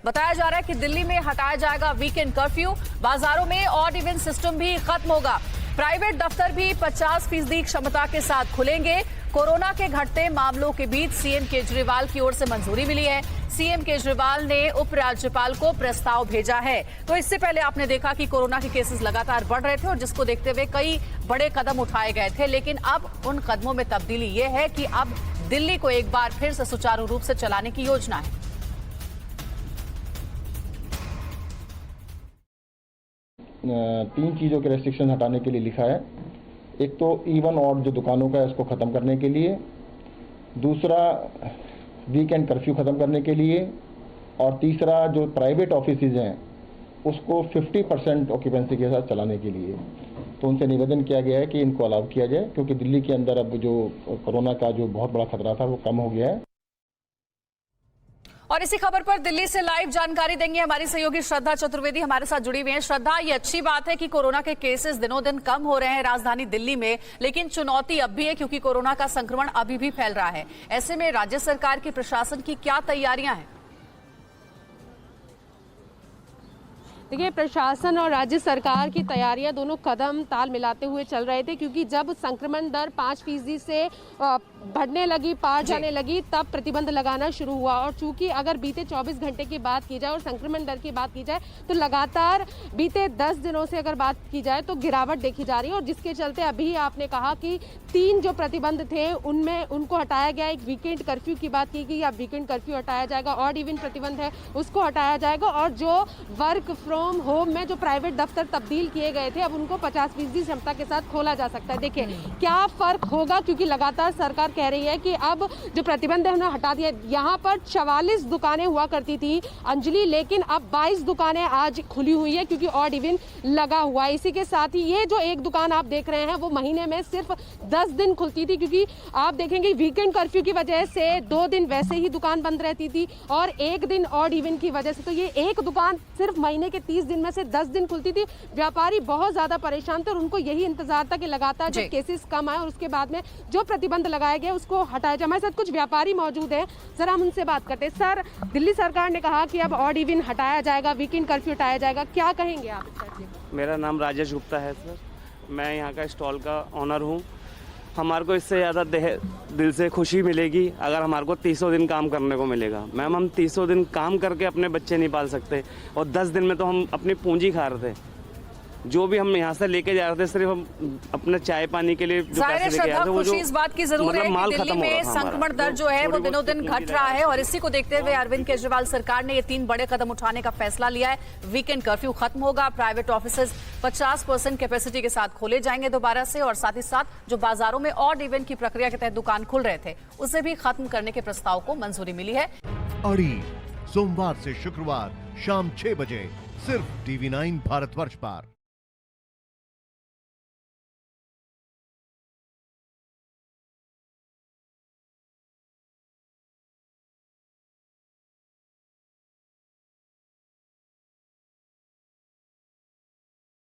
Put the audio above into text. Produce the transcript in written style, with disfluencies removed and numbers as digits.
बताया जा रहा है कि दिल्ली में हटाया जाएगा वीकेंड कर्फ्यू, बाजारों में ऑड इवन सिस्टम भी खत्म होगा, प्राइवेट दफ्तर भी 50% क्षमता के साथ खुलेंगे। कोरोना के घटते मामलों के बीच सीएम केजरीवाल की ओर से मंजूरी मिली है। सीएम केजरीवाल ने उपराज्यपाल को प्रस्ताव भेजा है। तो इससे पहले आपने देखा कि कोरोना के केसेस लगातार बढ़ रहे थे और जिसको देखते हुए कई बड़े कदम उठाए गए थे, लेकिन अब उन कदमों में तब्दीली ये है कि अब दिल्ली को एक बार फिर से सुचारू रूप से चलाने की योजना है। तीन चीज़ों के रेस्ट्रिक्शन हटाने के लिए लिखा है। एक तो इवन ऑड जो दुकानों का है उसको ख़त्म करने के लिए, दूसरा वीकेंड कर्फ्यू ख़त्म करने के लिए, और तीसरा जो प्राइवेट ऑफिसेज हैं उसको 50% ऑक्यूपेंसी के साथ चलाने के लिए। तो उनसे निवेदन किया गया है कि इनको अलाउ किया जाए, क्योंकि दिल्ली के अंदर अब जो कोरोना का जो बहुत बड़ा खतरा था वो कम हो गया है। और इसी खबर पर दिल्ली से लाइव जानकारी देंगे हमारी सहयोगी श्रद्धा चतुर्वेदी, हमारे साथ जुड़ी हुई हैं। श्रद्धा, ये अच्छी बात है कि कोरोना के केसेस दिनों दिन कम हो रहे हैं राजधानी दिल्ली में, लेकिन चुनौती अब भी है क्योंकि कोरोना का संक्रमण अभी भी फैल रहा है। ऐसे में राज्य सरकार की प्रशासन की क्या तैयारियां हैं? देखिए, प्रशासन और राज्य सरकार की तैयारियां दोनों कदम ताल मिलाते हुए चल रहे थे, क्योंकि जब संक्रमण दर 5% से बढ़ने लगी, पार जाने लगी, तब प्रतिबंध लगाना शुरू हुआ। और चूंकि अगर बीते 24 घंटे की बात की जाए और संक्रमण दर की बात की जाए तो लगातार बीते 10 दिनों से अगर बात की जाए तो गिरावट देखी जा रही है, और जिसके चलते अभी आपने कहा कि 3 जो प्रतिबंध थे उनमें उनको हटाया गया। एक वीकेंड कर्फ्यू की बात की गई, अब वीकेंड कर्फ्यू हटाया जाएगा, ऑड इवन प्रतिबंध है उसको हटाया जाएगा, और जो वर्क फ्रॉम होम में जो प्राइवेट दफ्तर तब्दील किए गए थे अब उनको 50% क्षमता के साथ खोला जा सकता है। देखिए क्या फर्क होगा, क्योंकि लगातार सरकार कह रही है कि अब जो प्रतिबंध है उन्हें हटा दिया। यहाँ पर 44 दुकानें हुआ करती थी अंजलि, लेकिन अब 22 दुकानें आज खुली हुई है क्योंकि ऑड इवन लगा हुआ है। इसी के साथ ही ये जो एक दुकान आप देख रहे हैं वो महीने में सिर्फ 10 दिन खुलती थी, क्योंकि आप देखेंगे वीकेंड कर्फ्यू की वजह से 2 दिन वैसे ही दुकान बंद रहती थी और 1 दिन ऑड इवन की वजह से। तो ये एक दुकान सिर्फ महीने के 30 दिन में से 10 दिन खुलती थी। व्यापारी बहुत ज्यादा परेशान थे और उनको यही इंतजार था कि लगातार जब केसेस कम आए और उसके बाद में जो प्रतिबंध लगाए गए उसको हटाया जाए। हमारे साथ कुछ व्यापारी मौजूद हैं, जरा हम उनसे बात करते हैं। सर, दिल्ली सरकार ने कहा कि अब ऑड इवन हटाया जाएगा, वीकेंड कर्फ्यू हटाया जाएगा, क्या कहेंगे आप इस पर? मेरा नाम राजेश गुप्ता है सर, मैं यहाँ का स्टॉल का ऑनर हूँ। हमारे को इससे ज़्यादा दिल से खुशी मिलेगी अगर हमारे को 300 दिन काम करने को मिलेगा। मैम, हम 300 दिन काम करके अपने बच्चे नहीं पाल सकते, और 10 दिन में तो हम अपनी पूंजी खा रहे थे। जो भी हम यहाँ से लेके जा रहे थे सिर्फ हम अपने चाय पानी के लिए जो पैसे लेके आए थे, वो जो इस बात की जरूर है कि दिल्ली में संक्रमण दर जो है वो दिनों दिन घट रहा है, और इसी को देखते हुए अरविंद केजरीवाल सरकार ने ये 3 बड़े कदम उठाने का फैसला लिया है। वीकेंड कर्फ्यू खत्म होगा, प्राइवेट ऑफिसेज 50% कैपेसिटी के साथ खोले जाएंगे दोबारा से, और साथ ही साथ जो बाजारों में ऑड इवन की प्रक्रिया के तहत दुकान खुल रहे थे उसे भी खत्म करने के प्रस्ताव को मंजूरी मिली है। अड़ी सोमवार से शुक्रवार शाम 6 बजे सिर्फ TV9 भारतवर्ष पर।